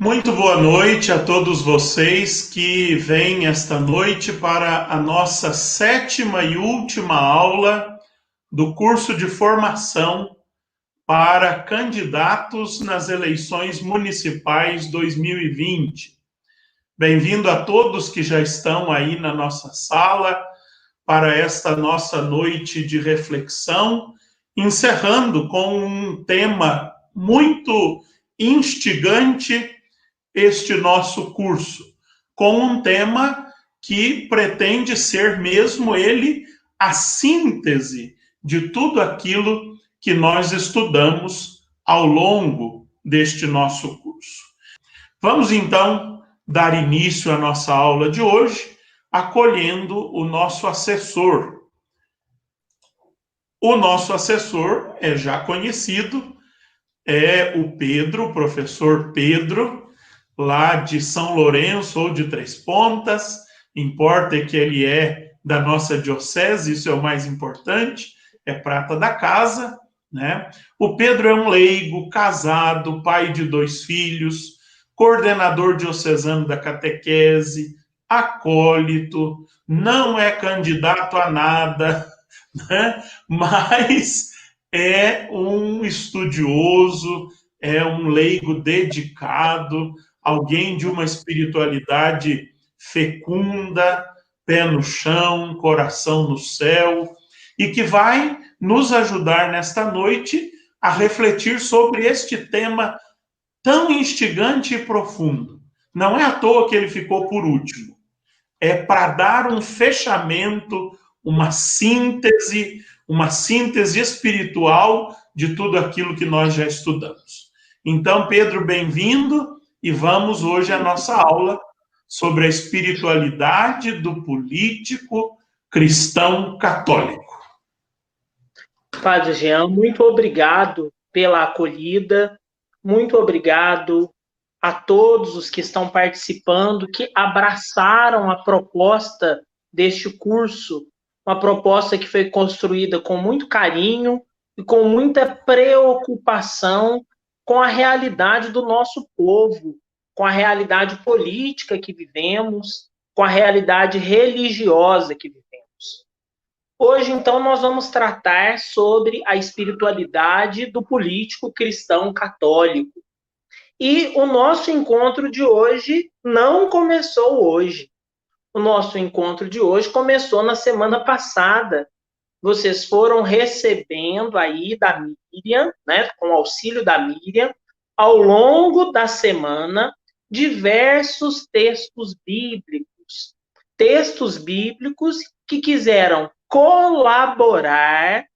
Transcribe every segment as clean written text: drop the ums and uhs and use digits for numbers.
Muito boa noite a todos vocês que vêm esta noite para a nossa sétima e última aula do curso de formação para candidatos nas eleições municipais 2020. Bem-vindo a todos que já estão aí na nossa sala para esta nossa noite de reflexão, encerrando com um tema muito instigante este nosso curso, com um tema que pretende ser mesmo ele a síntese de tudo aquilo que nós estudamos ao longo deste nosso curso. Vamos então dar início à nossa aula de hoje, acolhendo o nosso assessor. O nosso assessor é já conhecido, é o Pedro, o professor Pedro, lá de São Lourenço ou de Três Pontas, importa que ele é da nossa diocese, isso é o mais importante, é prata da casa, né? O Pedro é um leigo, casado, pai de 2 filhos, coordenador diocesano da catequese, acólito, não é candidato a nada, né? Mas é um estudioso, é um leigo dedicado, alguém de uma espiritualidade fecunda, pé no chão, coração no céu, e que vai nos ajudar nesta noite a refletir sobre este tema tão instigante e profundo. Não é à toa que ele ficou por último. É para dar um fechamento, uma síntese espiritual de tudo aquilo que nós já estudamos. Então, Pedro, bem-vindo e vamos hoje à nossa aula sobre a espiritualidade do político cristão católico. Padre Jean, muito obrigado pela acolhida, muito obrigado a todos os que estão participando, que abraçaram a proposta deste curso, uma proposta que foi construída com muito carinho e com muita preocupação com a realidade do nosso povo, com a realidade política que vivemos, com a realidade religiosa que vivemos. Hoje, então, nós vamos tratar sobre a espiritualidade do político cristão católico. E o nosso encontro de hoje não começou hoje. O nosso encontro de hoje começou na semana passada. Vocês foram recebendo aí da Miriam, né, com o auxílio da Miriam, ao longo da semana, diversos textos bíblicos que quiseram colaborar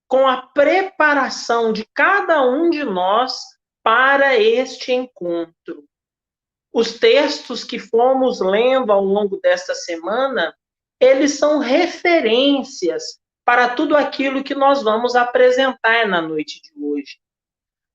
com a preparação de cada um de nós para este encontro. Os textos que fomos lendo ao longo desta semana, eles são referências para tudo aquilo que nós vamos apresentar na noite de hoje.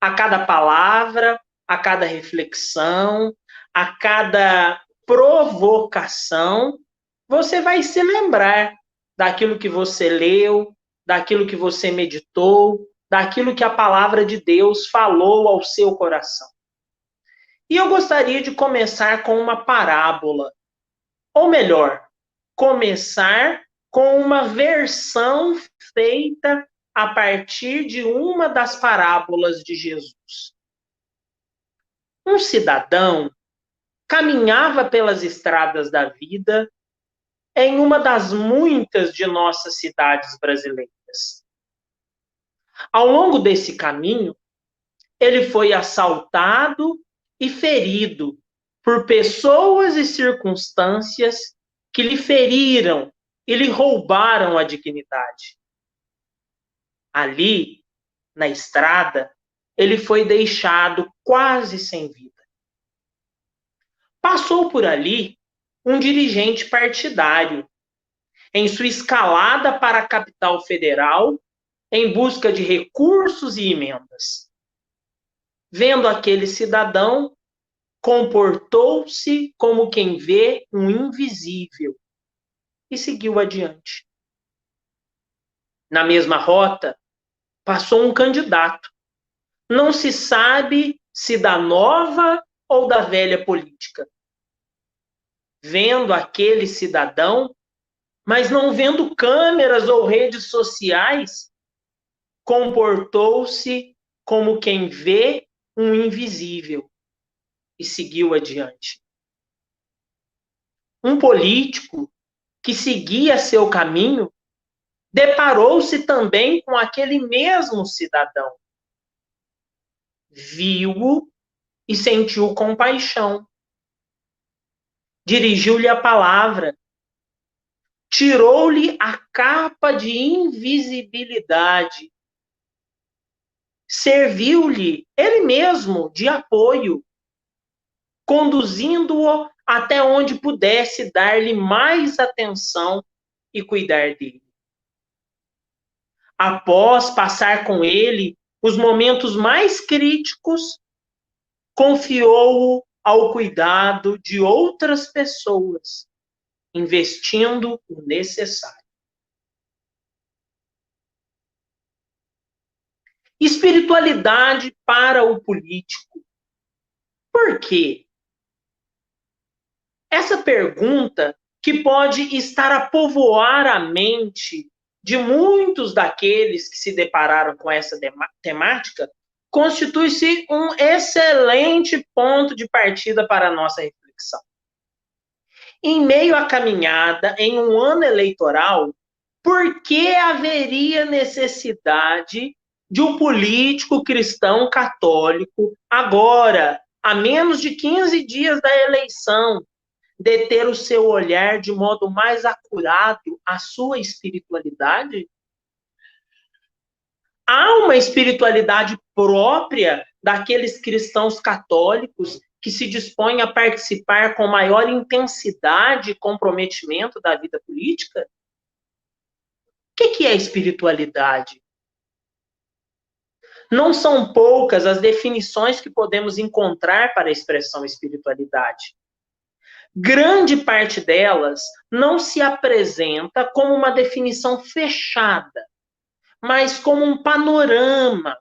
A cada palavra, a cada reflexão, a cada provocação, você vai se lembrar daquilo que você leu, daquilo que você meditou, daquilo que a palavra de Deus falou ao seu coração. E eu gostaria de começar com uma parábola, ou melhor, começar com uma versão feita a partir de uma das parábolas de Jesus. Um cidadão caminhava pelas estradas da vida em uma das muitas de nossas cidades brasileiras. Ao longo desse caminho, ele foi assaltado e ferido por pessoas e circunstâncias que lhe feriram e lhe roubaram a dignidade. Ali, na estrada, ele foi deixado quase sem vida. Passou por ali um dirigente partidário, em sua escalada para a capital federal, em busca de recursos e emendas. Vendo aquele cidadão, comportou-se como quem vê um invisível e seguiu adiante. Na mesma rota, passou um candidato. Não se sabe se da nova ou da velha política? Vendo aquele cidadão, mas não vendo câmeras ou redes sociais, comportou-se como quem vê um invisível e seguiu adiante. Um político que seguia seu caminho deparou-se também com aquele mesmo cidadão. Viu-o e sentiu compaixão. Dirigiu-lhe a palavra. Tirou-lhe a capa de invisibilidade. Serviu-lhe ele mesmo de apoio, conduzindo-o até onde pudesse dar-lhe mais atenção e cuidar dele. Após passar com ele os momentos mais críticos, confiou-o ao cuidado de outras pessoas, investindo o necessário. Espiritualidade para o político. Por quê? Essa pergunta, que pode estar a povoar a mente de muitos daqueles que se depararam com essa temática, constitui-se um excelente ponto de partida para a nossa reflexão. Em meio à caminhada em um ano eleitoral, por que haveria necessidade de um político cristão católico, agora, a menos de 15 dias da eleição, deter o seu olhar de modo mais acurado à sua espiritualidade? Há uma espiritualidade própria daqueles cristãos católicos que se dispõem a participar com maior intensidade e comprometimento da vida política? O que é espiritualidade? Não são poucas as definições que podemos encontrar para a expressão espiritualidade. Grande parte delas não se apresenta como uma definição fechada, mas como um panorama,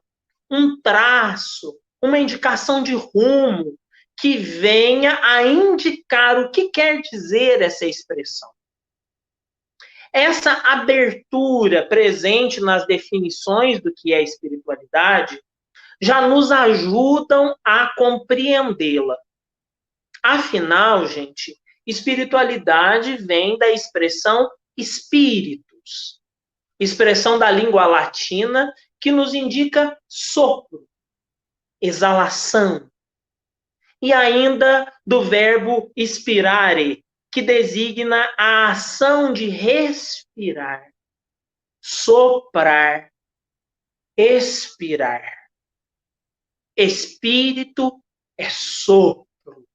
um traço, uma indicação de rumo que venha a indicar o que quer dizer essa expressão. Essa abertura presente nas definições do que é espiritualidade já nos ajudam a compreendê-la. Afinal, gente, espiritualidade vem da expressão espíritus, expressão da língua latina que nos indica sopro, exalação, e ainda do verbo expirare, que designa a ação de respirar, soprar, expirar. Espírito é sopro,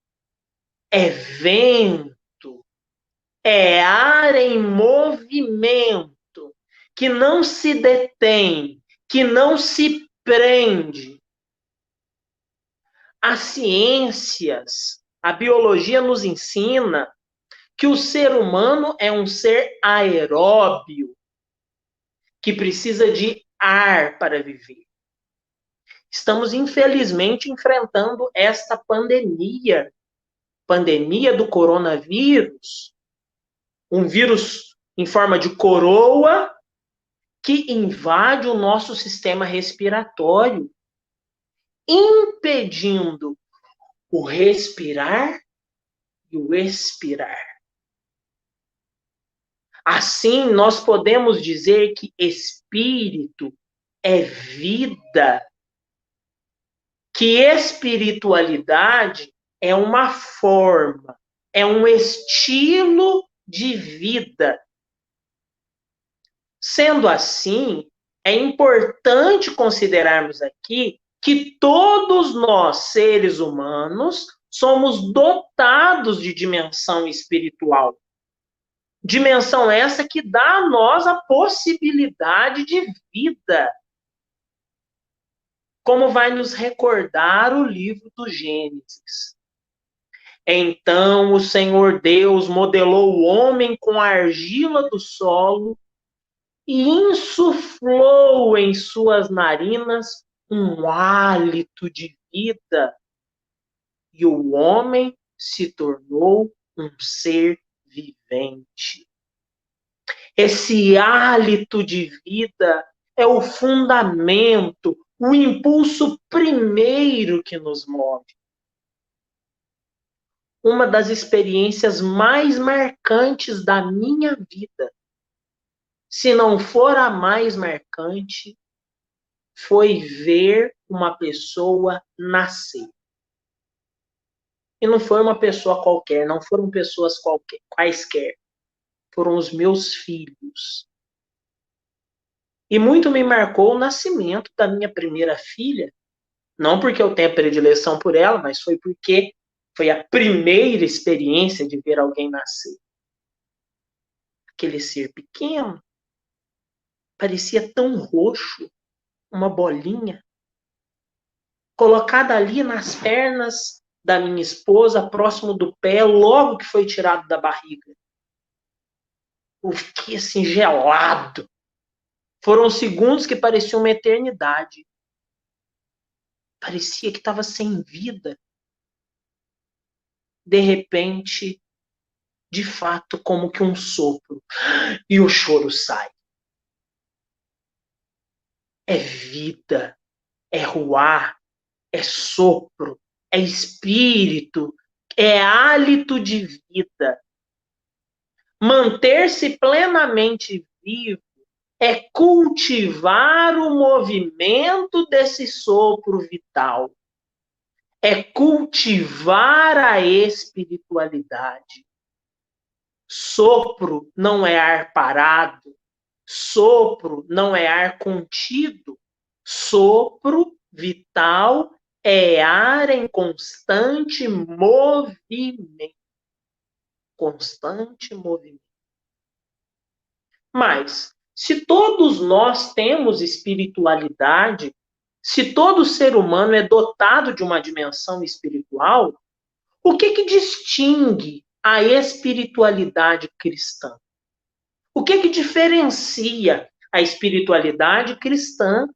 é vento, é ar em movimento, que não se detém, que não se prende. As ciências, a biologia nos ensina que o ser humano é um ser aeróbio, que precisa de ar para viver. Estamos, infelizmente, enfrentando esta pandemia do coronavírus, um vírus em forma de coroa que invade o nosso sistema respiratório, impedindo o respirar e o expirar. Assim, nós podemos dizer que espírito é vida, que espiritualidade é uma forma, é um estilo de vida. Sendo assim, é importante considerarmos aqui que todos nós, seres humanos, somos dotados de dimensão espiritual. Dimensão essa que dá a nós a possibilidade de vida. Como vai nos recordar o livro do Gênesis. Então o Senhor Deus modelou o homem com a argila do solo e insuflou em suas narinas um hálito de vida. e o homem se tornou um ser vivente. Esse hálito de vida é o fundamento, o impulso primeiro que nos move. Uma das experiências mais marcantes da minha vida, se não for a mais marcante, foi ver uma pessoa nascer. E não foi uma pessoa qualquer, não foram pessoas quaisquer. Foram os meus filhos. E muito me marcou o nascimento da minha primeira filha. Não porque eu tenha predileção por ela, mas foi porque foi a primeira experiência de ver alguém nascer. Aquele ser pequeno, parecia tão roxo, uma bolinha, colocada ali nas pernas da minha esposa, próximo do pé, logo que foi tirado da barriga. Eu fiquei assim, gelado. Foram segundos que pareciam uma eternidade. Parecia que estava sem vida. De repente, de fato, como que um sopro. E o choro sai. É vida, é ruar, é sopro, é espírito, é hálito de vida. Manter-se plenamente vivo é cultivar o movimento desse sopro vital. É cultivar a espiritualidade. Sopro não é ar parado. Sopro não é ar contido. Sopro vital é ar em constante movimento. Constante movimento. Mas, se todos nós temos espiritualidade, se todo ser humano é dotado de uma dimensão espiritual, o que distingue a espiritualidade cristã? O que diferencia a espiritualidade cristã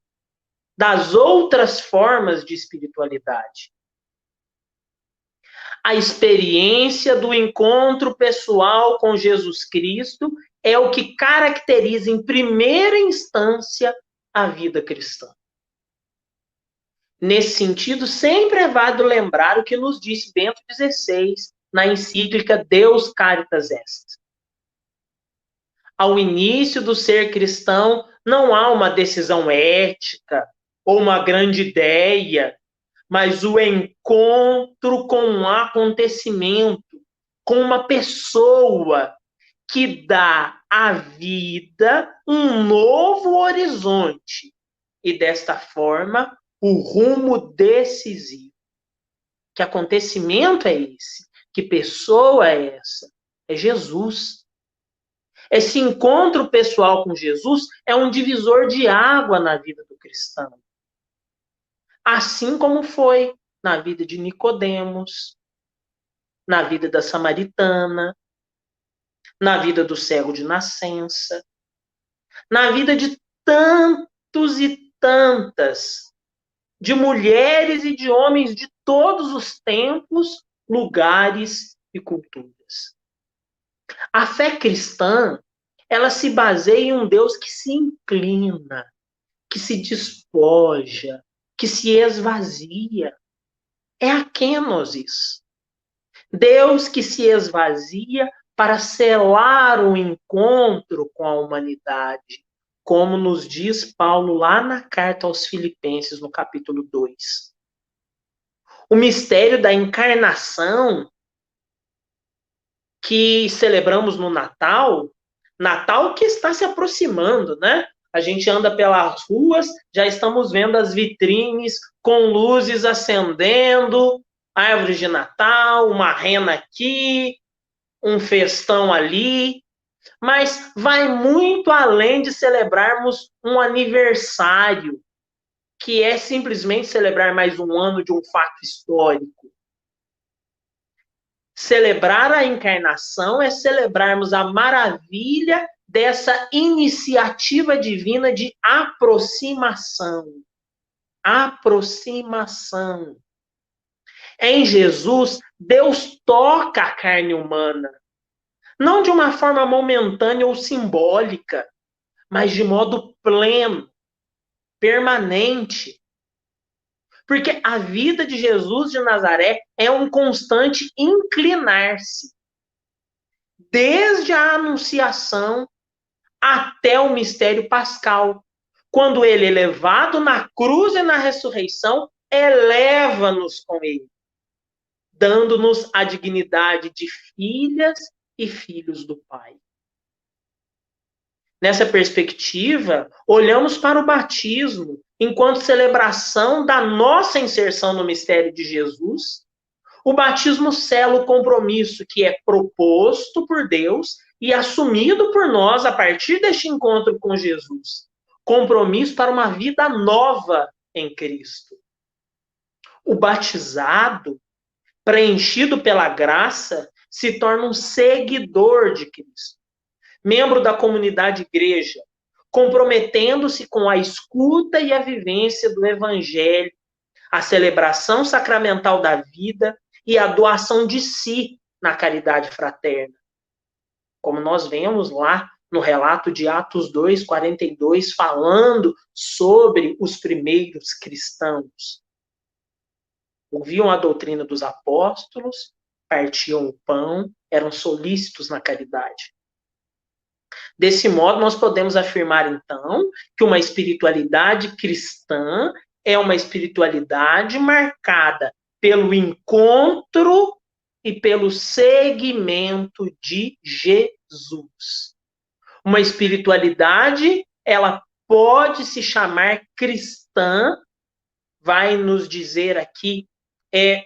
das outras formas de espiritualidade? A experiência do encontro pessoal com Jesus Cristo é o que caracteriza, em primeira instância, a vida cristã. Nesse sentido, sempre é válido lembrar o que nos disse Bento XVI na encíclica Deus Caritas Est. Ao início do ser cristão, não há uma decisão ética ou uma grande ideia, mas o encontro com um acontecimento, com uma pessoa que dá à vida um novo horizonte e, desta forma, o rumo decisivo. Que acontecimento é esse? Que pessoa é essa? É Jesus. Esse encontro pessoal com Jesus é um divisor de água na vida do cristão. Assim como foi na vida de Nicodemos, na vida da samaritana, na vida do cego de nascença, na vida de tantos e tantas, de mulheres e de homens de todos os tempos, lugares e culturas. A fé cristã, ela se baseia em um Deus que se inclina, que se despoja, que se esvazia. É a kenosis. Deus que se esvazia para selar o encontro com a humanidade, como nos diz Paulo lá na carta aos Filipenses, no capítulo 2. O mistério da encarnação que celebramos no Natal, Natal que está se aproximando, né? A gente anda pelas ruas, já estamos vendo as vitrines com luzes acendendo, árvores de Natal, uma rena aqui, um festão ali, mas vai muito além de celebrarmos um aniversário, que é simplesmente celebrar mais um ano de um fato histórico. Celebrar a encarnação é celebrarmos a maravilha dessa iniciativa divina de aproximação. Aproximação. Em Jesus, Deus toca a carne humana, não de uma forma momentânea ou simbólica, mas de modo pleno, permanente. Porque a vida de Jesus de Nazaré é um constante inclinar-se, desde a anunciação até o mistério pascal. Quando ele é levado na cruz e na ressurreição, eleva-nos com ele, dando-nos a dignidade de filhas e filhos do Pai. Nessa perspectiva, olhamos para o batismo enquanto celebração da nossa inserção no mistério de Jesus. O batismo sela o compromisso que é proposto por Deus e assumido por nós a partir deste encontro com Jesus. Compromisso para uma vida nova em Cristo. O batizado, preenchido pela graça, se torna um seguidor de Cristo, membro da comunidade igreja, comprometendo-se com a escuta e a vivência do Evangelho, a celebração sacramental da vida e a doação de si na caridade fraterna. Como nós vemos lá no relato de Atos 2:42, falando sobre os primeiros cristãos. Ouviam a doutrina dos apóstolos, partiam o pão, eram solícitos na caridade. Desse modo, nós podemos afirmar, então, que uma espiritualidade cristã é uma espiritualidade marcada pelo encontro e pelo seguimento de Jesus. Uma espiritualidade, ela pode se chamar cristã, vai nos dizer aqui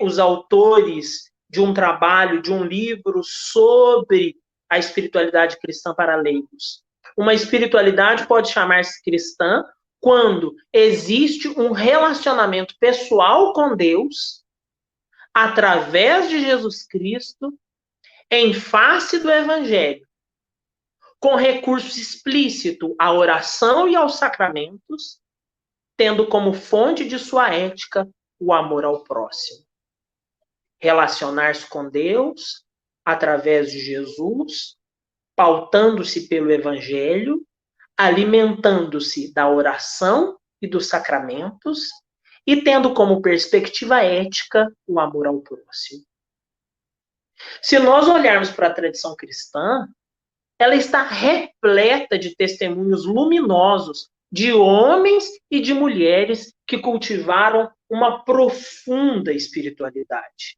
os autores de um trabalho, de um livro sobre a espiritualidade cristã para leigos. Uma espiritualidade pode chamar-se cristã quando existe um relacionamento pessoal com Deus, através de Jesus Cristo, em face do Evangelho, com recurso explícito à oração e aos sacramentos, tendo como fonte de sua ética o amor ao próximo. Relacionar-se com Deus através de Jesus, pautando-se pelo Evangelho, alimentando-se da oração e dos sacramentos e tendo como perspectiva ética o amor ao próximo. Se nós olharmos para a tradição cristã, ela está repleta de testemunhos luminosos de homens e de mulheres que cultivaram uma profunda espiritualidade.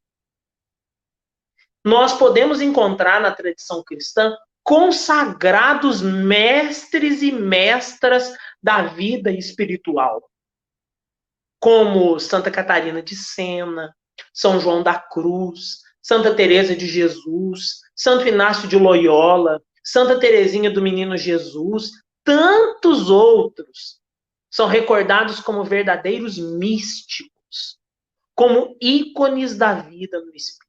Nós podemos encontrar na tradição cristã consagrados mestres e mestras da vida espiritual, como Santa Catarina de Sena, São João da Cruz, Santa Teresa de Jesus, Santo Inácio de Loyola, Santa Teresinha do Menino Jesus, tantos outros são recordados como verdadeiros místicos, como ícones da vida no Espírito.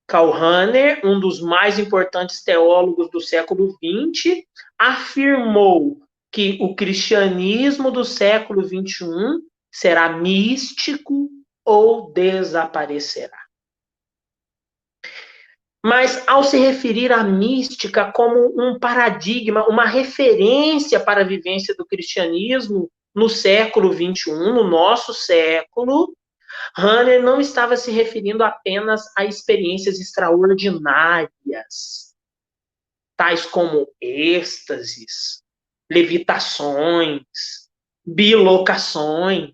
Karl Rahner, um dos mais importantes teólogos do século XX, afirmou que o cristianismo do século XXI será místico ou desaparecerá. Mas, ao se referir à mística como um paradigma, uma referência para a vivência do cristianismo no século XXI, no nosso século, Rahner não estava se referindo apenas a experiências extraordinárias, tais como êxtases, levitações, bilocações,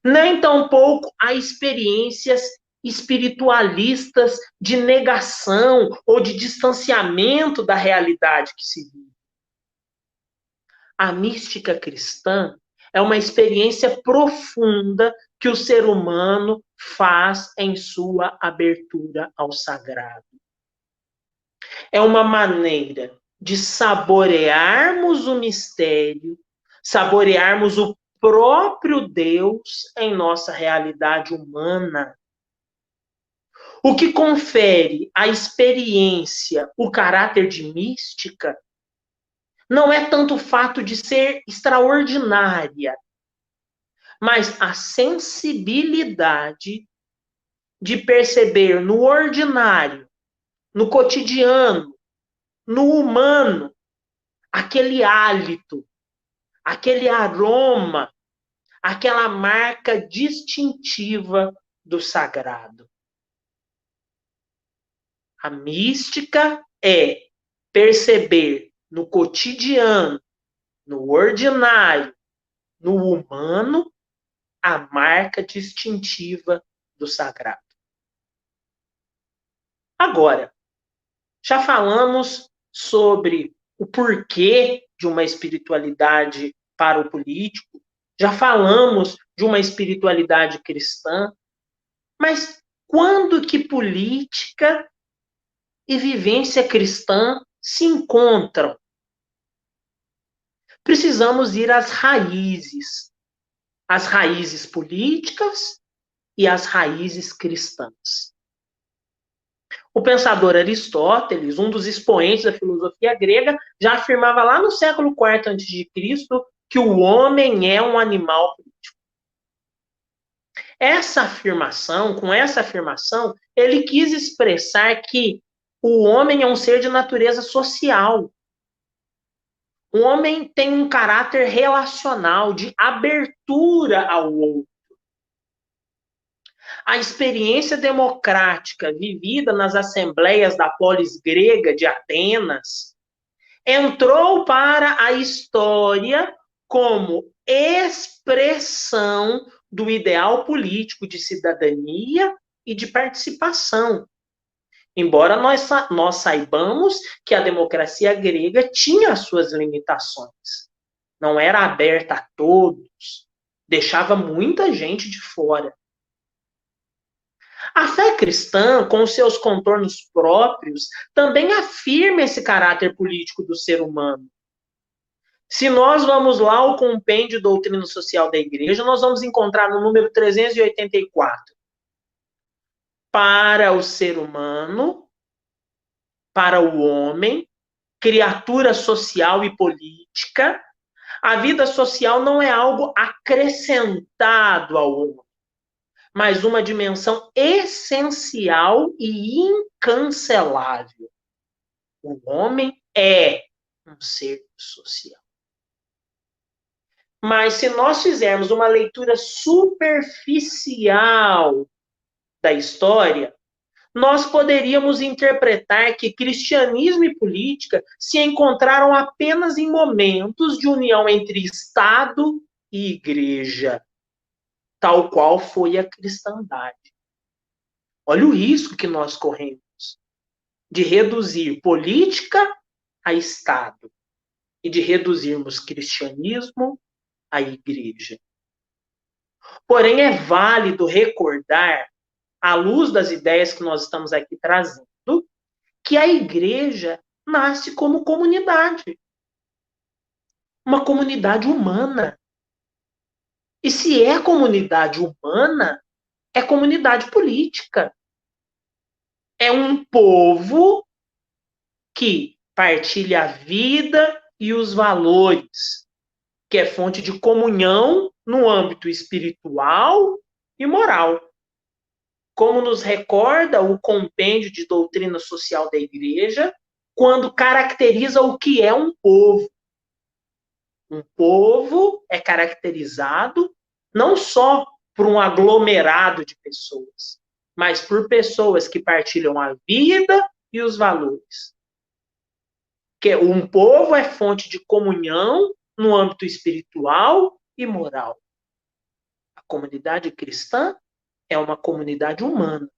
nem tampouco a experiências espiritualistas de negação ou de distanciamento da realidade que se vive. A mística cristã é uma experiência profunda que o ser humano faz em sua abertura ao sagrado. É uma maneira de saborearmos o mistério, saborearmos o próprio Deus em nossa realidade humana. O que confere à experiência o caráter de mística não é tanto o fato de ser extraordinária, mas a sensibilidade de perceber no ordinário, no cotidiano, no humano, aquele hálito, aquele aroma, aquela marca distintiva do sagrado. A mística é perceber no cotidiano, no ordinário, no humano, a marca distintiva do sagrado. Agora, já falamos sobre o porquê de uma espiritualidade para o político, já falamos de uma espiritualidade cristã, mas quando que política e vivência cristã se encontram? Precisamos ir às raízes políticas e às raízes cristãs. O pensador Aristóteles, um dos expoentes da filosofia grega, já afirmava lá no século IV a.C. que o homem é um animal político. Com essa afirmação, ele quis expressar que o homem é um ser de natureza social. O homem tem um caráter relacional, de abertura ao outro. A experiência democrática vivida nas assembleias da polis grega de Atenas entrou para a história como expressão do ideal político de cidadania e de participação. Embora nós saibamos que a democracia grega tinha as suas limitações. Não era aberta a todos, deixava muita gente de fora. A fé cristã, com seus contornos próprios, também afirma esse caráter político do ser humano. Se nós vamos lá ao compêndio Doutrina Social da Igreja, nós vamos encontrar no número 384. Para o ser humano, para o homem, criatura social e política, a vida social não é algo acrescentado ao homem, mas uma dimensão essencial e incancelável. O homem é um ser social. Mas se nós fizermos uma leitura superficial da história, nós poderíamos interpretar que cristianismo e política se encontraram apenas em momentos de união entre Estado e Igreja, tal qual foi a cristandade. Olha o risco que nós corremos de reduzir política a Estado e de reduzirmos cristianismo à Igreja. Porém, é válido recordar, à luz das ideias que nós estamos aqui trazendo, que a Igreja nasce como comunidade. Uma comunidade humana. E se é comunidade humana, é comunidade política. É um povo que partilha a vida e os valores, que é fonte de comunhão no âmbito espiritual e moral. Como nos recorda o compêndio de doutrina social da Igreja, quando caracteriza o que é um povo. Um povo é caracterizado não só por um aglomerado de pessoas, mas por pessoas que partilham a vida e os valores. Que um povo é fonte de comunhão no âmbito espiritual e moral. A comunidade cristã é uma comunidade humana,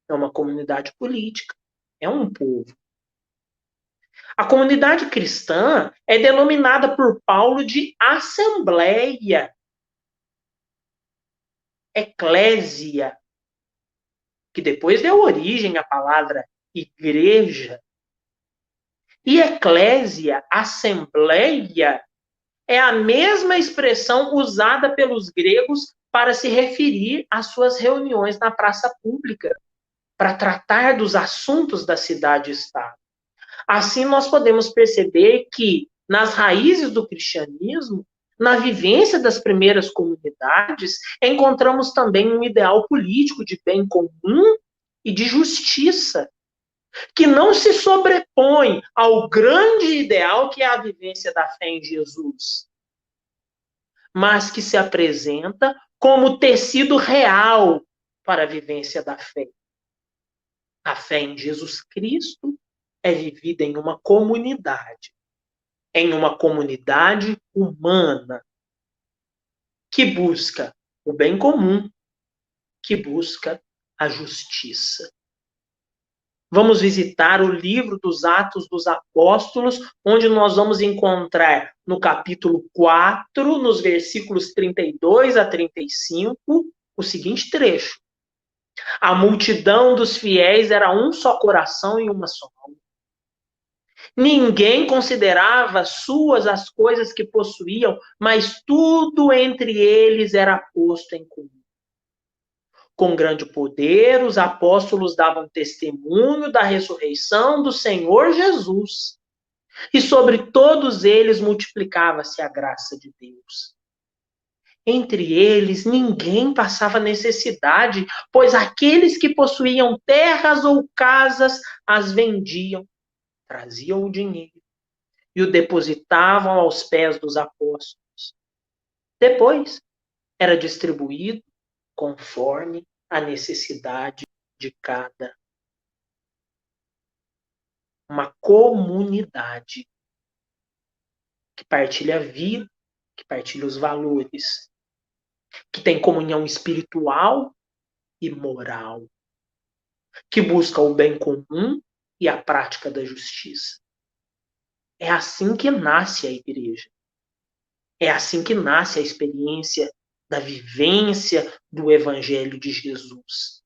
é uma comunidade política, é um povo. A comunidade cristã é denominada por Paulo de assembleia, eclésia, que depois deu origem à palavra igreja. E eclésia, assembleia, é a mesma expressão usada pelos gregos para se referir às suas reuniões na praça pública, para tratar dos assuntos da cidade-estado. Assim, nós podemos perceber que, nas raízes do cristianismo, Na vivência das primeiras comunidades, encontramos também um ideal político de bem comum e de justiça, que não se sobrepõe ao grande ideal que é a vivência da fé em Jesus, mas que se apresenta como tecido real para a vivência da fé. A fé em Jesus Cristo é vivida em uma comunidade humana, que busca o bem comum, que busca a justiça. Vamos visitar o livro dos Atos dos Apóstolos, onde nós vamos encontrar no capítulo 4, nos versículos 32 a 35, o seguinte trecho: a multidão dos fiéis era um só coração e uma só alma. Ninguém considerava suas as coisas que possuíam, mas tudo entre eles era posto em comum. Com grande poder, os apóstolos davam testemunho da ressurreição do Senhor Jesus. E sobre todos eles multiplicava-se a graça de Deus. Entre eles, ninguém passava necessidade, pois aqueles que possuíam terras ou casas as vendiam, traziam o dinheiro e o depositavam aos pés dos apóstolos. Depois, era distribuído conforme a necessidade de cada. Uma comunidade que partilha a vida, que partilha os valores, que tem comunhão espiritual e moral, que busca o bem comum e a prática da justiça. É assim que nasce a igreja. É assim que nasce a experiência da vivência do Evangelho de Jesus.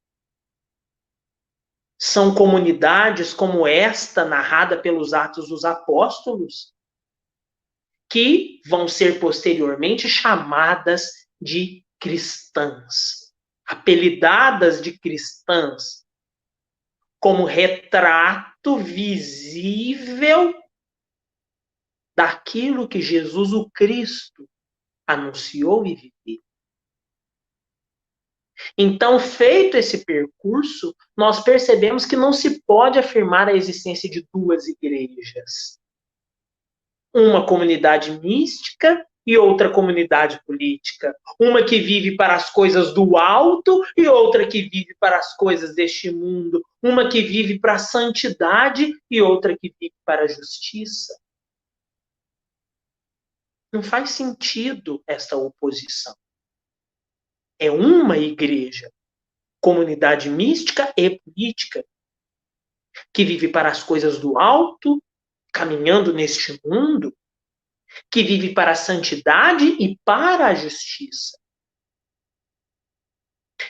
São comunidades como esta, narrada pelos Atos dos Apóstolos, que vão ser posteriormente chamadas de cristãs, apelidadas de cristãs, como retrato visível daquilo que Jesus o Cristo anunciou e viveu. Então, feito esse percurso, nós percebemos que não se pode afirmar a existência de duas igrejas. Uma comunidade mística e outra comunidade política. Uma que vive para as coisas do alto e outra que vive para as coisas deste mundo. Uma que vive para a santidade e outra que vive para a justiça. Não faz sentido essa oposição. É uma igreja, comunidade mística e política, que vive para as coisas do alto, caminhando neste mundo, que vive para a santidade e para a justiça.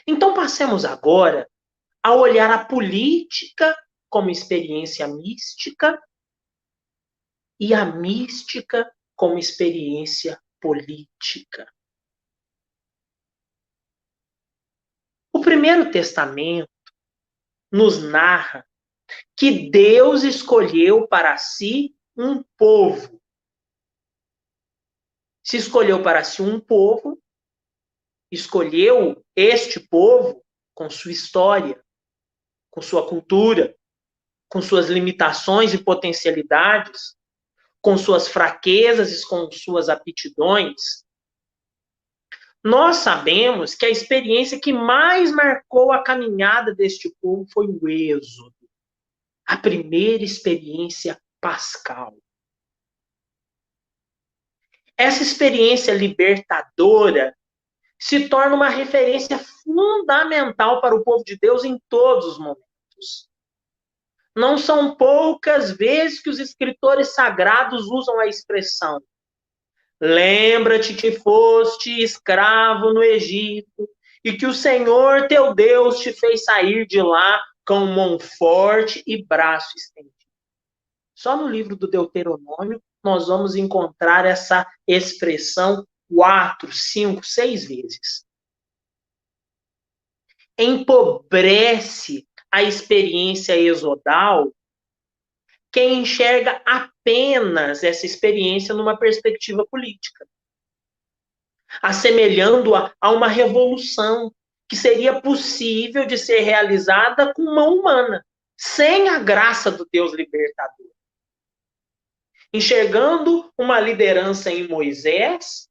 Então, passemos agora a olhar a política como experiência mística e a mística como experiência política. O Primeiro Testamento nos narra que Deus escolheu para si um povo. Se escolheu para si um povo, escolheu este povo com sua história, com sua cultura, com suas limitações e potencialidades, com suas fraquezas e com suas aptidões. Nós sabemos que a experiência que mais marcou a caminhada deste povo foi o Êxodo, a primeira experiência pascal. Essa experiência libertadora se torna uma referência fundamental para o povo de Deus em todos os momentos. Não são poucas vezes que os escritores sagrados usam a expressão: lembra-te que foste escravo no Egito e que o Senhor teu Deus te fez sair de lá com mão forte e braço estendido. Só no livro do Deuteronômio nós vamos encontrar essa expressão 4, 5, 6 vezes. Empobrece a experiência exodal quem enxerga apenas essa experiência numa perspectiva política. assemelhando-a a uma revolução que seria possível de ser realizada com mão humana, sem a graça do Deus libertador. Enxergando uma liderança em Moisés,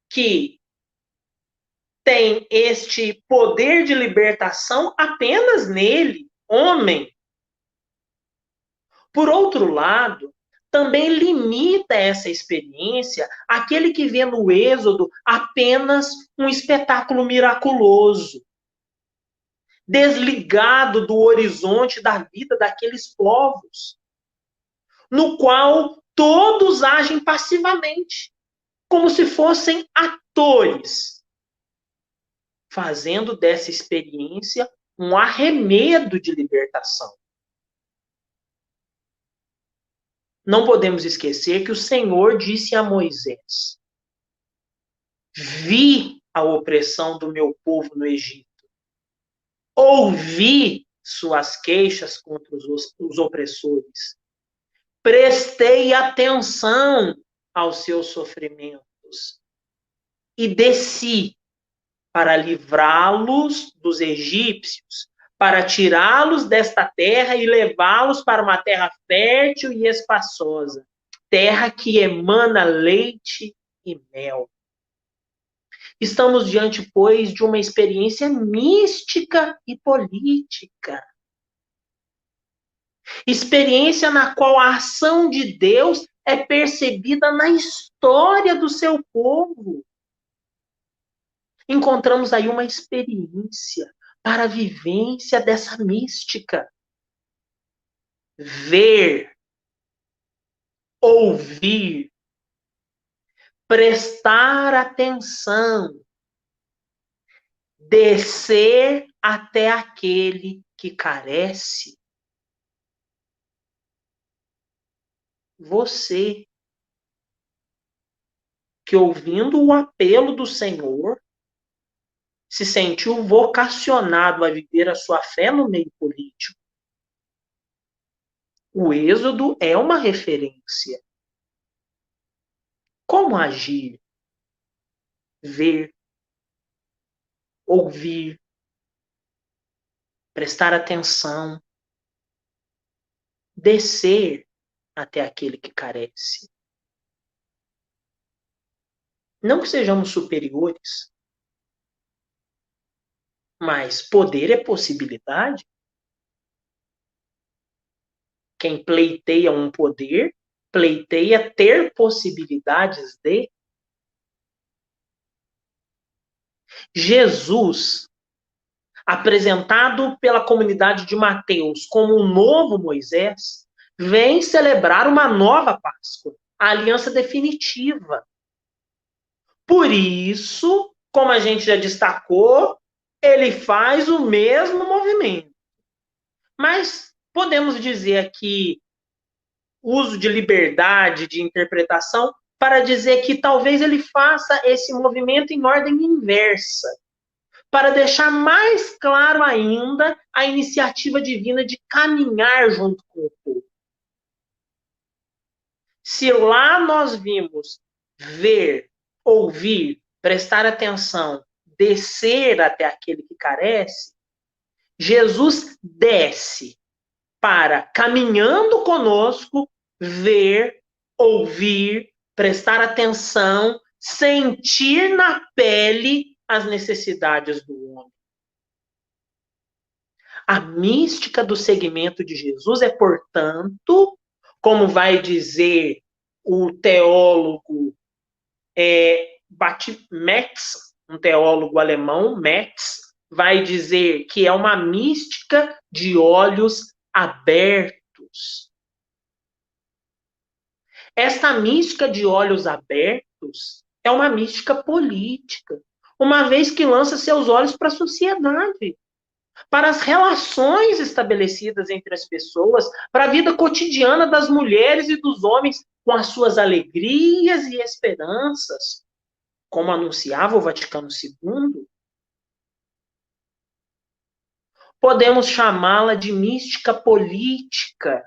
que tem este poder de libertação apenas nele, homem. Por outro lado, também limita essa experiência aquele que vê no Êxodo apenas um espetáculo miraculoso, desligado do horizonte da vida daqueles povos, no qual todos agem passivamente, como se fossem atores, fazendo dessa experiência um arremedo de libertação. Não podemos esquecer que o Senhor disse a Moisés: vi a opressão do meu povo no Egito, ouvi suas queixas contra os opressores, prestei atenção aos seus sofrimentos e desci para livrá-los dos egípcios, para tirá-los desta terra e levá-los para uma terra fértil e espaçosa, terra que emana leite e mel. Estamos diante, pois, de uma experiência mística e política. Experiência na qual a ação de Deus é percebida na história do seu povo. Encontramos aí uma experiência para a vivência dessa mística. Ver, ouvir, prestar atenção, descer até aquele que carece. Você, que ouvindo o apelo do Senhor, se sentiu vocacionado a viver a sua fé no meio político. O Êxodo é uma referência. Como agir? Ver, ouvir, prestar atenção, descer até aquele que carece. Não que sejamos superiores, mas poder é possibilidade. Quem pleiteia um poder, pleiteia ter possibilidades de. Jesus, apresentado pela comunidade de Mateus como um novo Moisés, vem celebrar uma nova Páscoa, a aliança definitiva. Por isso, como a gente já destacou, ele faz o mesmo movimento. Mas podemos dizer aqui uso de liberdade de interpretação para dizer que talvez ele faça esse movimento em ordem inversa, para deixar mais claro ainda a iniciativa divina de caminhar junto com o povo. Se lá nós vimos ver, ouvir, prestar atenção, descer até aquele que carece, Jesus desce para, caminhando conosco, ver, ouvir, prestar atenção, sentir na pele as necessidades do homem. A mística do segmento de Jesus é, portanto, como vai dizer o teólogo Metz, um teólogo alemão, Metz, vai dizer que é uma mística de olhos abertos. Esta mística de olhos abertos é uma mística política, uma vez que lança seus olhos para a sociedade, para as relações estabelecidas entre as pessoas, para a vida cotidiana das mulheres e dos homens, com as suas alegrias e esperanças, como anunciava o Vaticano II. Podemos chamá-la de mística política,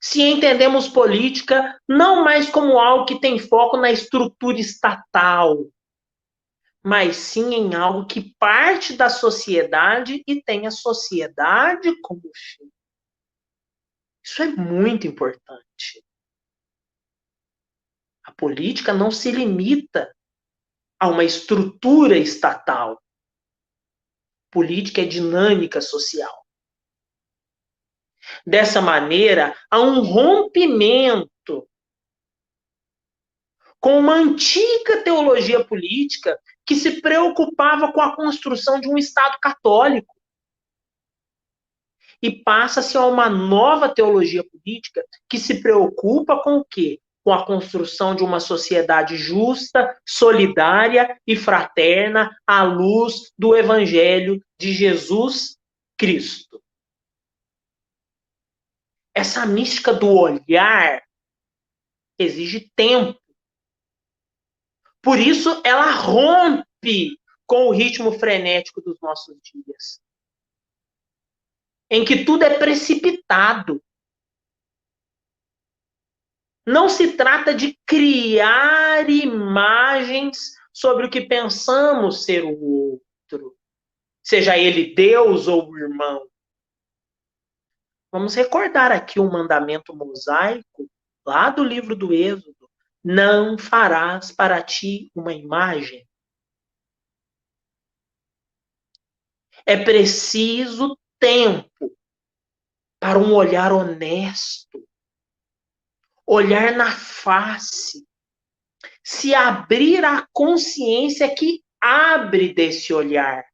Se entendemos política não mais como algo que tem foco na estrutura estatal, mas sim em algo que parte da sociedade e tem a sociedade como fim. Isso é muito importante. A política não se limita a uma estrutura estatal. Política é dinâmica social. Dessa maneira, há um rompimento com uma antiga teologia política que se preocupava com a construção de um Estado católico. E passa-se a uma nova teologia política que se preocupa com o quê? Com a construção de uma sociedade justa, solidária e fraterna à luz do Evangelho de Jesus Cristo. Essa mística do olhar exige tempo. Por isso, ela rompe com o ritmo frenético dos nossos dias, em que tudo é precipitado. Não se trata de criar imagens sobre o que pensamos ser o outro, seja ele Deus ou o irmão. Vamos recordar aqui o mandamento mosaico, lá do livro do Êxodo. Não farás para ti uma imagem. É preciso tempo para um olhar honesto, olhar na face, se abrir à consciência que abre desse olhar.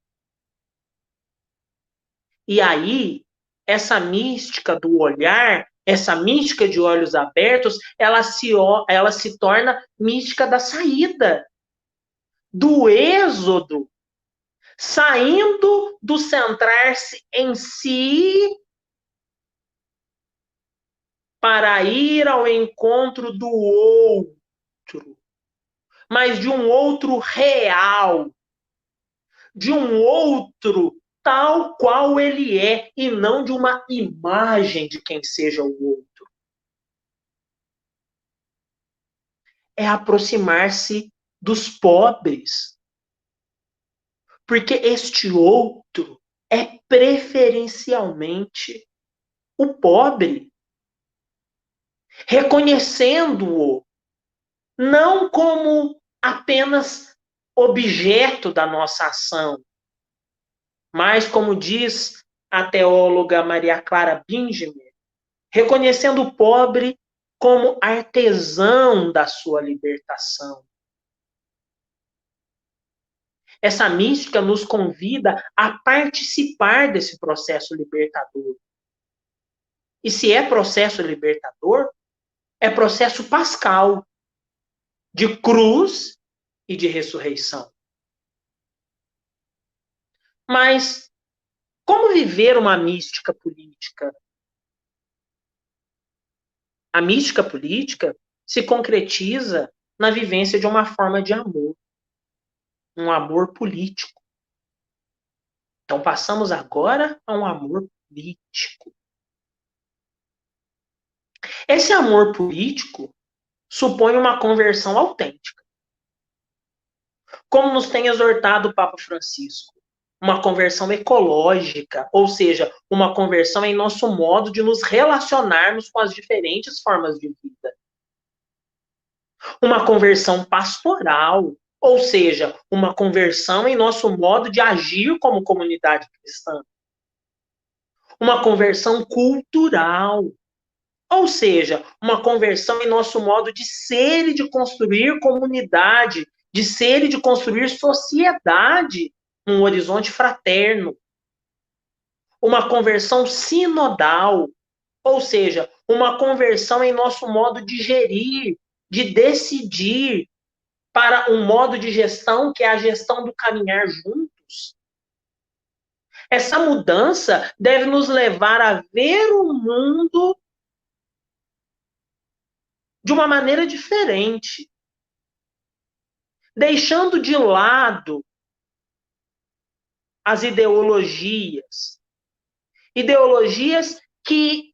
E aí, essa mística do olhar, essa mística de olhos abertos, ela se torna mística da saída, do êxodo, saindo do centrar-se em si para ir ao encontro do outro, mas de um outro real, de um outro tal qual ele é, e não de uma imagem de quem seja o outro. É aproximar-se dos pobres, porque este outro é preferencialmente o pobre, reconhecendo-o não como apenas objeto da nossa ação, mas, como diz a teóloga Maria Clara Bingemer, reconhecendo o pobre como artesão da sua libertação. Essa mística nos convida a participar desse processo libertador. E se é processo libertador, é processo pascal, de cruz e de ressurreição. Mas como viver uma mística política? A mística política se concretiza na vivência de uma forma de amor, um amor político. Então passamos agora a um amor político. Esse amor político supõe uma conversão autêntica. Como nos tem exortado o Papa Francisco, uma conversão ecológica, ou seja, uma conversão em nosso modo de nos relacionarmos com as diferentes formas de vida. Uma conversão pastoral, ou seja, uma conversão em nosso modo de agir como comunidade cristã. Uma conversão cultural, ou seja, uma conversão em nosso modo de ser e de construir comunidade, de ser e de construir sociedade num horizonte fraterno. Uma conversão sinodal, ou seja, uma conversão em nosso modo de gerir, de decidir, para um modo de gestão que é a gestão do caminhar juntos. Essa mudança deve nos levar a ver o mundo de uma maneira diferente, deixando de lado as ideologias que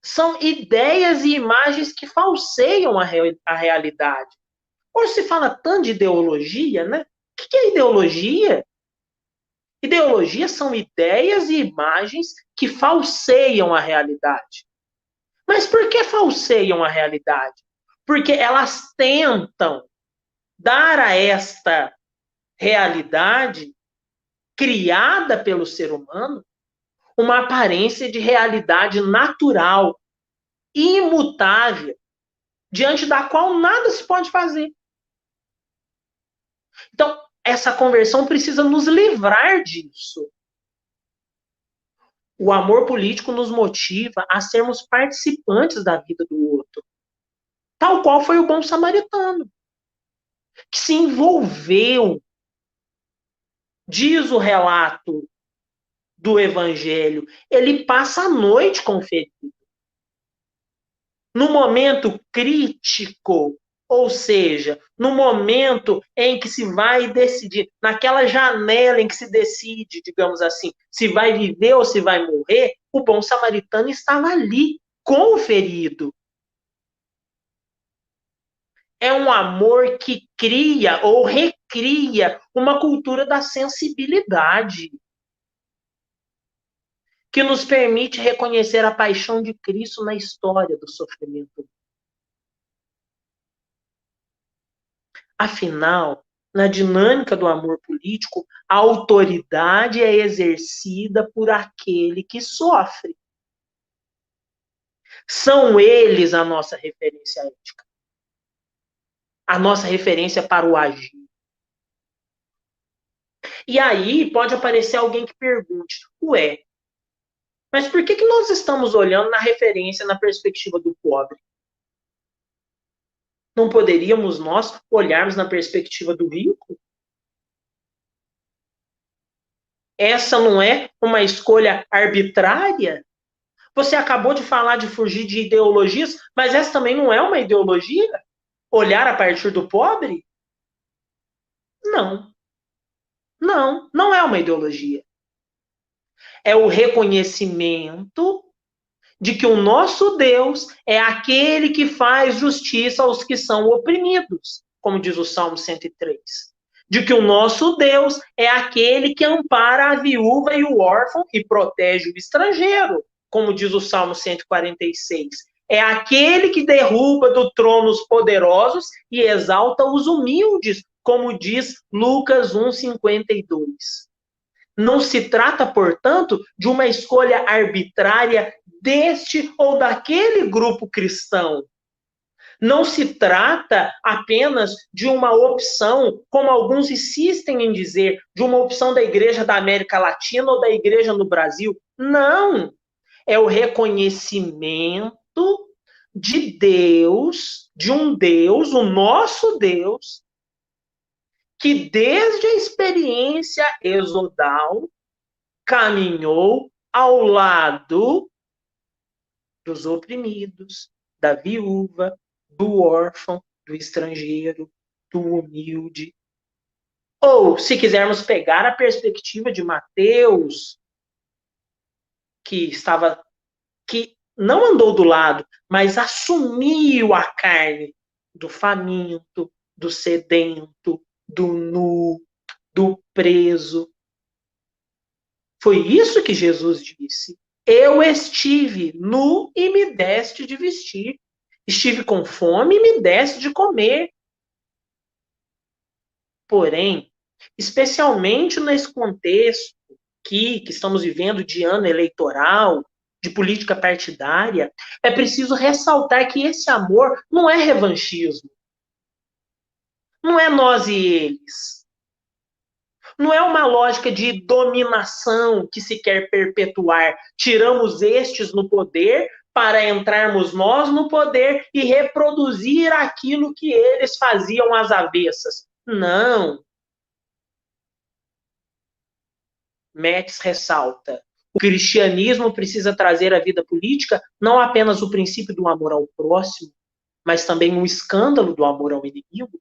São ideias e imagens que falseiam a realidade. Hoje se fala tanto de ideologia, né? O que é ideologia? Ideologias são ideias e imagens que falseiam a realidade. Mas por que falseiam a realidade? Porque elas tentam dar a esta realidade criada pelo ser humano uma aparência de realidade natural, imutável, diante da qual nada se pode fazer. Então, essa conversão precisa nos livrar disso. O amor político nos motiva a sermos participantes da vida do outro, tal qual foi o bom samaritano, que se envolveu, diz o relato do evangelho, ele passa a noite com o ferido. No momento crítico, ou seja, no momento em que se vai decidir, naquela janela em que se decide, digamos assim, se vai viver ou se vai morrer, o bom samaritano estava ali, com o ferido. É um amor que cria ou recria uma cultura da sensibilidade, que nos permite reconhecer a paixão de Cristo na história do sofrimento. Afinal, na dinâmica do amor político, a autoridade é exercida por aquele que sofre. São eles a nossa referência ética, a nossa referência para o agir. E aí pode aparecer alguém que pergunte, ué, mas por que nós estamos olhando na referência, na perspectiva do pobre? Não poderíamos nós olharmos na perspectiva do rico? Essa não é uma escolha arbitrária? Você acabou de falar de fugir de ideologias, mas essa também não é uma ideologia? Olhar a partir do pobre? Não. Não, não é uma ideologia. É o reconhecimento de que o nosso Deus é aquele que faz justiça aos que são oprimidos, como diz o Salmo 103. De que o nosso Deus é aquele que ampara a viúva e o órfão e protege o estrangeiro, como diz o Salmo 146. É aquele que derruba do trono os poderosos e exalta os humildes, como diz Lucas 1,52. Não se trata, portanto, de uma escolha arbitrária deste ou daquele grupo cristão. Não se trata apenas de uma opção, como alguns insistem em dizer, de uma opção da Igreja da América Latina ou da Igreja no Brasil. Não. É o reconhecimento de Deus, de um Deus, o nosso Deus, que desde a experiência exodal caminhou ao lado dos oprimidos, da viúva, do órfão, do estrangeiro, do humilde. Ou, se quisermos pegar a perspectiva de Mateus, que não andou do lado, mas assumiu a carne do faminto, do sedento, do nu, do preso. Foi isso que Jesus disse. Eu estive nu e me deste de vestir. Estive com fome e me deste de comer. Porém, especialmente nesse contexto que estamos vivendo de ano eleitoral, de política partidária, é preciso ressaltar que esse amor não é revanchismo. Não é nós e eles. Não é uma lógica de dominação que se quer perpetuar. Tiramos estes no poder para entrarmos nós no poder e reproduzir aquilo que eles faziam às avessas. Não. Metz ressalta. O cristianismo precisa trazer à vida política não apenas o princípio do amor ao próximo, mas também o escândalo do amor ao inimigo.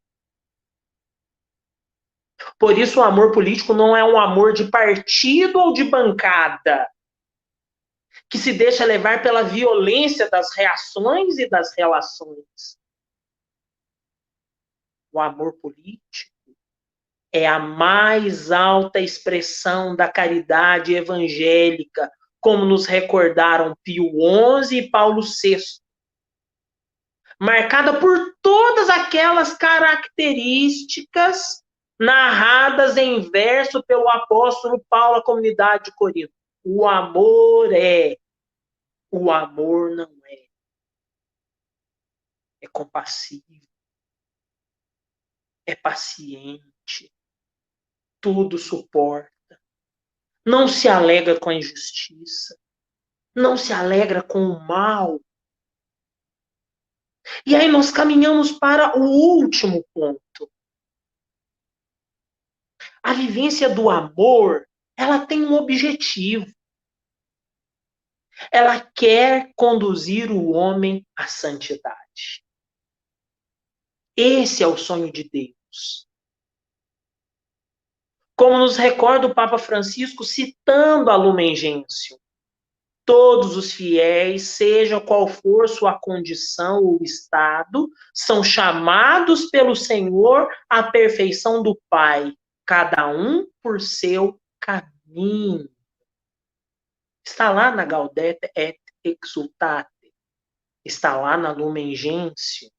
Por isso, o amor político não é um amor de partido ou de bancada, que se deixa levar pela violência das reações e das relações. O amor político é a mais alta expressão da caridade evangélica, como nos recordaram Pio XI e Paulo VI, marcada por todas aquelas características narradas em verso pelo apóstolo Paulo à comunidade de Corinto. O amor é, o amor não é. É compassivo, é paciente, tudo suporta, não se alegra com a injustiça, não se alegra com o mal. E aí nós caminhamos para o último ponto. A vivência do amor, ela tem um objetivo. Ela quer conduzir o homem à santidade. Esse é o sonho de Deus. Como nos recorda o Papa Francisco, citando a Lumen Gentium, todos os fiéis, seja qual for sua condição ou estado, são chamados pelo Senhor à perfeição do Pai, cada um por seu caminho. Está lá na Gaudete et Exsultate, está lá na Lumen Gentium.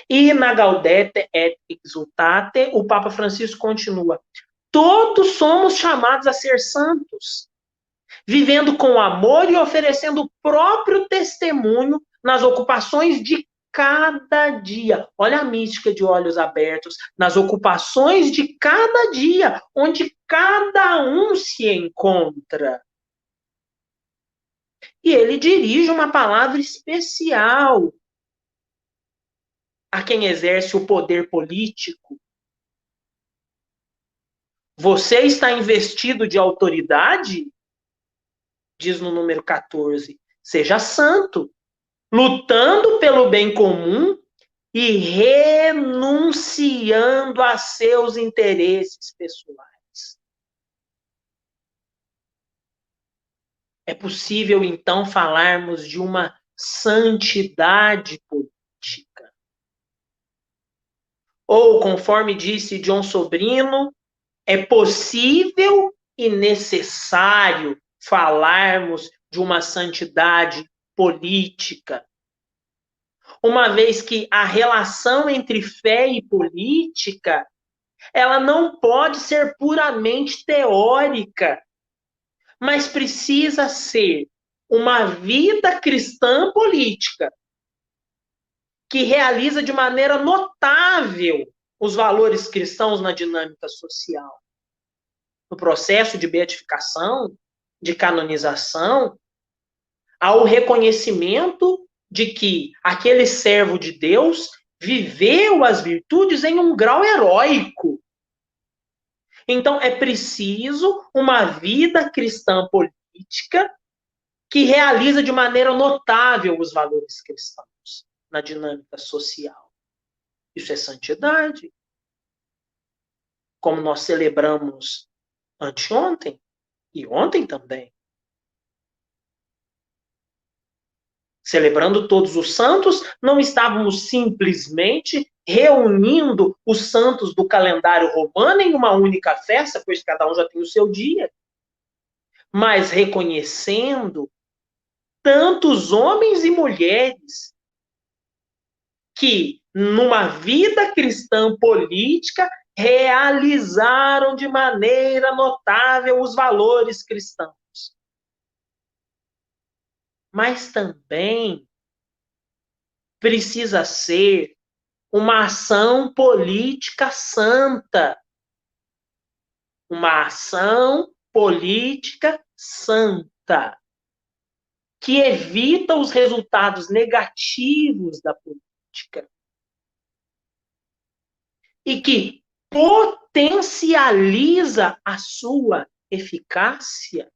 E na Gaudete et Exsultate, o Papa Francisco continua: todos somos chamados a ser santos, vivendo com amor e oferecendo o próprio testemunho nas ocupações de cada dia. Olha a mística de olhos abertos. Nas ocupações de cada dia, onde cada um se encontra. E ele dirige uma palavra especial a quem exerce o poder político. Você está investido de autoridade? Diz no número 14, seja santo, lutando pelo bem comum e renunciando a seus interesses pessoais. É possível, então, falarmos de uma santidade política. Ou, conforme disse John Sobrino, é possível e necessário falarmos de uma santidade política, uma vez que a relação entre fé e política, ela não pode ser puramente teórica, mas precisa ser uma vida cristã política, que realiza de maneira notável os valores cristãos na dinâmica social. No processo de beatificação, de canonização, há o reconhecimento de que aquele servo de Deus viveu as virtudes em um grau heróico. Então, é preciso uma vida cristã política que realiza de maneira notável os valores cristãos na dinâmica social. Isso é santidade. Como nós celebramos anteontem e ontem também. Celebrando todos os santos, não estávamos simplesmente reunindo os santos do calendário romano em uma única festa, pois cada um já tem o seu dia, mas reconhecendo tantos homens e mulheres que, numa vida cristã política, realizaram de maneira notável os valores cristãos. Mas também precisa ser uma ação política santa. Uma ação política santa, que evita os resultados negativos da política e que potencializa a sua eficácia.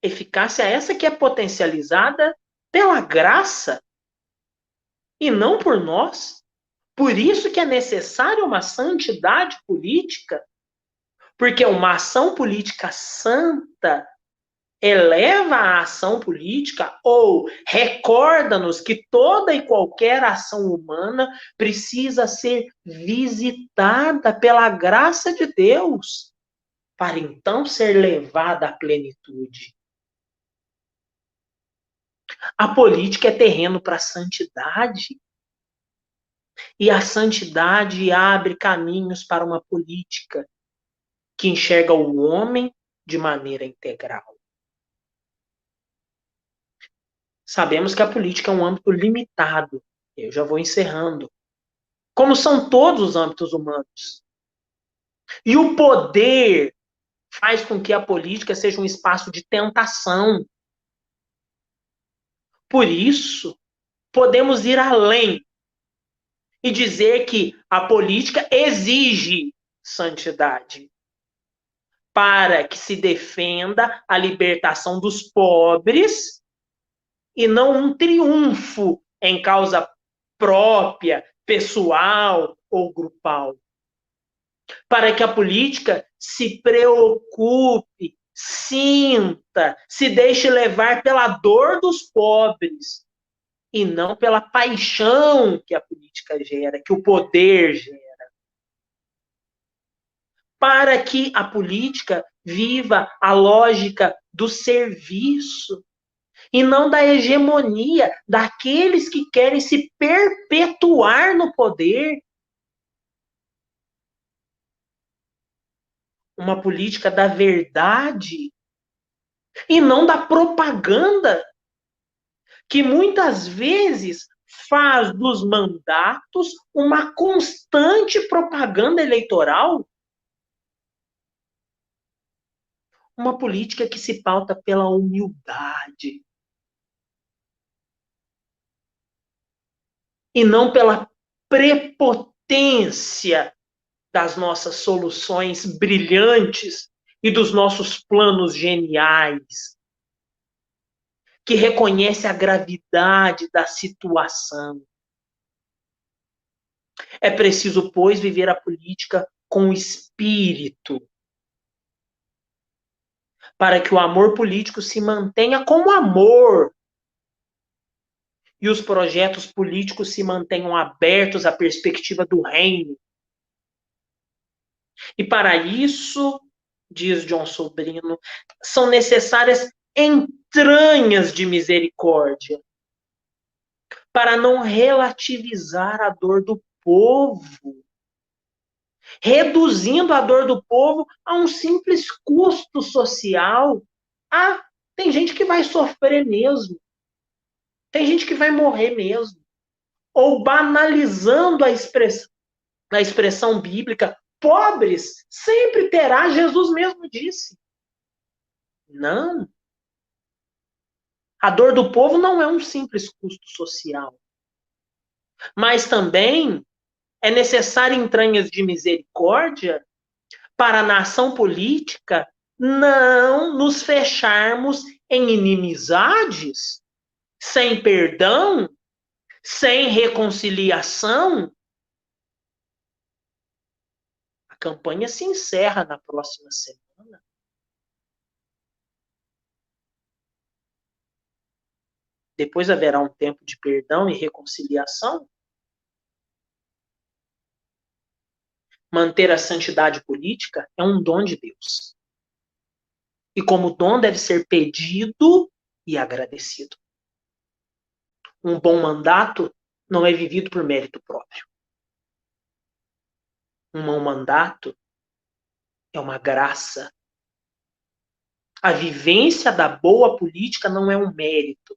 Eficácia essa que é potencializada pela graça e não por nós. Por isso que é necessária uma santidade política, Porque uma ação política santa eleva a ação política ou recorda-nos que toda e qualquer ação humana precisa ser visitada pela graça de Deus, para então ser levada à plenitude. A política é terreno para a santidade. E a santidade abre caminhos para uma política que enxerga o homem de maneira integral. Sabemos que a política é um âmbito limitado. Eu já vou encerrando. Como são todos os âmbitos humanos. E o poder faz com que a política seja um espaço de tentação. Por isso, podemos ir além e dizer que a política exige santidade para que se defenda a libertação dos pobres e não um triunfo em causa própria, pessoal ou grupal. Para que a política se preocupe, sinta, se deixe levar pela dor dos pobres e não pela paixão que a política gera, que o poder gera. Para que a política viva a lógica do serviço e não da hegemonia daqueles que querem se perpetuar no poder. Uma política da verdade e não da propaganda, que muitas vezes faz dos mandatos uma constante propaganda eleitoral. Uma política que se pauta pela humildade e não pela prepotência das nossas soluções brilhantes e dos nossos planos geniais, que reconhece a gravidade da situação. É preciso, pois, viver a política com espírito, para que o amor político se mantenha como amor e os projetos políticos se mantenham abertos à perspectiva do reino. E para isso, diz João Sobrino, são necessárias entranhas de misericórdia, para não relativizar a dor do povo, reduzindo a dor do povo a um simples custo social. Ah, tem gente que vai sofrer mesmo. Tem gente que vai morrer mesmo. Ou banalizando a expressão bíblica, pobres sempre terá, Jesus mesmo disse. Não. A dor do povo não é um simples custo social. Mas também é necessário entranhas de misericórdia para a nação política não nos fecharmos em inimizades, sem perdão, sem reconciliação. A campanha se encerra na próxima semana. Depois haverá um tempo de perdão e reconciliação. Manter a santidade política é um dom de Deus. E como dom deve ser pedido e agradecido. Um bom mandato não é vivido por mérito próprio. Um bom mandato é uma graça. A vivência da boa política não é um mérito,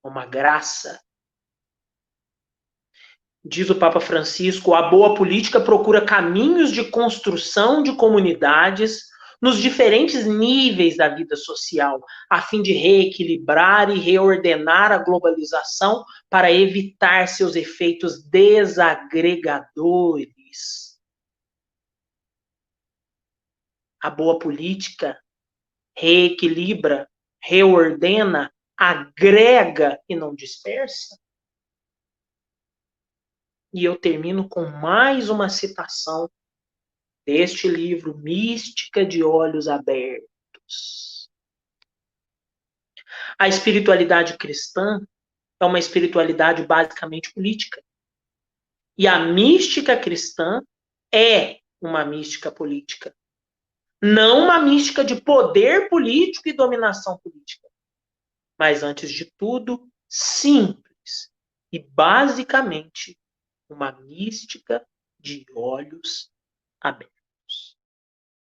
é uma graça. Diz o Papa Francisco, a boa política procura caminhos de construção de comunidades nos diferentes níveis da vida social, a fim de reequilibrar e reordenar a globalização para evitar seus efeitos desagregadores. A boa política reequilibra, reordena, agrega e não dispersa. E eu termino com mais uma citação deste livro Mística de Olhos Abertos. A espiritualidade cristã é uma espiritualidade basicamente política. E a mística cristã é uma mística política. Não uma mística de poder político e dominação política. Mas, antes de tudo, simples e basicamente uma mística de olhos abertos.